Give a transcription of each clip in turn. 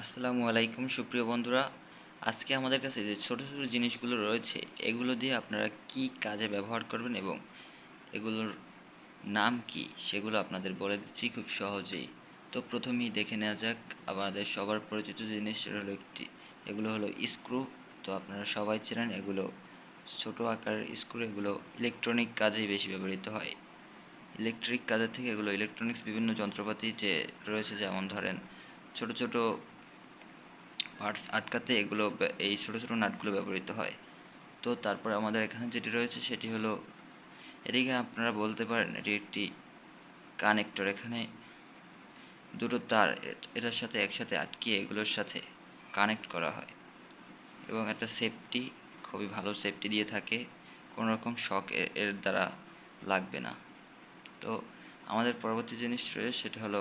আসসালামু আলাইকুম সুপ্রিয় বন্ধুরা। আজকে আমাদের কাছে যে ছোট ছোট জিনিসগুলো রয়েছে এগুলো দিয়ে আপনারা কি কাজে ব্যবহার করবেন এবং এগুলোর নাম কি সেগুলো আপনাদের বলে দিচ্ছি খুব সহজেই। তো প্রথমেই দেখে নেওয়া যাক আমাদের সবার পরিচিত জিনিস এগুলো হলো স্ক্রু। তো আপনারা সবাই চেনেন এগুলো ছোট আকারের স্ক্রু, এগুলো ইলেকট্রনিক কাজেই বেশি ব্যবহৃত হয়। ইলেকট্রিক কাজের থেকে এগুলো ইলেকট্রনিক্স বিভিন্ন যন্ত্রপাতি যে রয়েছে, যেমন ধরেন ছোট ছোট পার্টস আটকাতে এই ছোট ছোট নাটগুলো ব্যবহৃত হয়। তো তারপরে আমাদের এখানে যেটি রয়েছে সেটি হলো, এটিকে আপনারা বলতে পারেন এটি একটি কানেক্টর। এখানে দুটো তার এটার সাথে একসাথে আটকিয়ে এগুলোর সাথে কানেক্ট করা হয় এবং একটা সেফটি, খুবই ভালো সেফটি দিয়ে থাকে, কোনো রকম শক এর দ্বারা লাগবে না। তো আমাদের পরবর্তী জিনিস রয়েছে সেটা হলো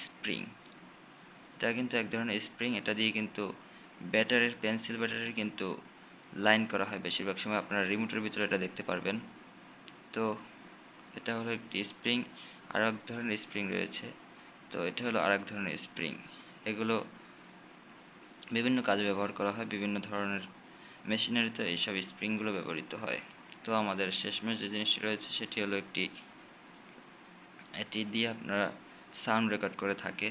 স্প্রিং। এটা কিন্তু এক ধরনের স্প্রিং, এটা দিয়ে কিন্তু পেন্সিল ব্যাটারির কিন্তু লাইন করা হয় বেশিরভাগ সময়। আপনারা রিমোটের ভিতরে এটা দেখতে পারবেন। তো এটা হলো একটি স্প্রিং। আর এক ধরনের স্প্রিং রয়েছে, তো এটা হলো আর এক ধরনের স্প্রিং। এগুলো বিভিন্ন কাজে ব্যবহার করা হয়, বিভিন্ন ধরনের মেশিনারিতে এইসব স্প্রিংগুলো ব্যবহৃত হয়। তো আমাদের শেষমেশ যে জিনিসটি রয়েছে সেটি হলো এটি দিয়ে আপনারা সাউন্ড রেকর্ড করে থাকে।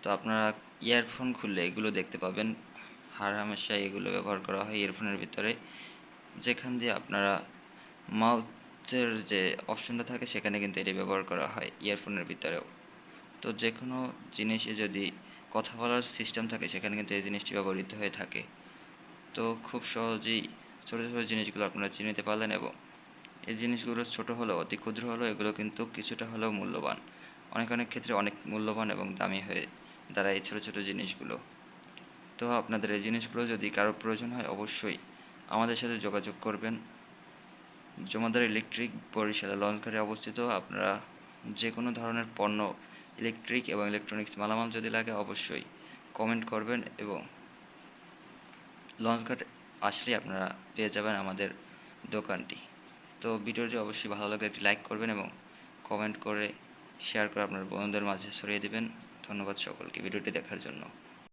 তো আপনারা ইয়ারফোন খুললে এগুলো দেখতে পাবেন। হামেশা এগুলো ব্যবহার করা হয় ইয়ারফোনের ভিতরে, যেখান দিয়ে আপনারা মাউথের যে অপশনটা থাকে সেখানে কিন্তু এটি ব্যবহার করা হয় ইয়ারফোনের ভিতরেও। তো যে কোনো জিনিসে যদি কথা বলার সিস্টেম থাকে সেখানে কিন্তু এই জিনিসটি ব্যবহৃত হয়ে থাকে। তো খুব সহজেই ছোটো ছোটো জিনিসগুলো আপনারা চিনতে পারলেন, এবং এই জিনিসগুলো ছোট হলেও, অতি ক্ষুদ্র হলেও এগুলো কিন্তু কিছুটা হলেও মূল্যবান। অনেক অনেক ক্ষেত্রে অনেক মূল্যবান এবং দামি হয়ে দাঁড়ায় এই ছোটো ছোটো জিনিসগুলো। তো আপনাদের এই জিনিসগুলো যদি কারোর প্রয়োজন হয় অবশ্যই আমাদের সাথে যোগাযোগ করবেন। জমাদার ইলেকট্রিক বরিশালে লঞ্চঘাটে অবস্থিত। আপনারা যে কোনো ধরনের পণ্য, ইলেকট্রিক এবং ইলেকট্রনিক্স মালামাল যদি লাগে অবশ্যই কমেন্ট করবেন, এবং লঞ্চঘাট আসলেই আপনারা পেয়ে যাবেন আমাদের দোকানটি। তো ভিডিওটি অবশ্যই ভালো লাগলে একটি লাইক করবেন এবং কমেন্ট করে শেয়ার করে আপনার বন্ধুদের মাঝে ছড়িয়ে দেবেন। ধন্যবাদ সকলকে ভিডিওটি দেখার জন্য।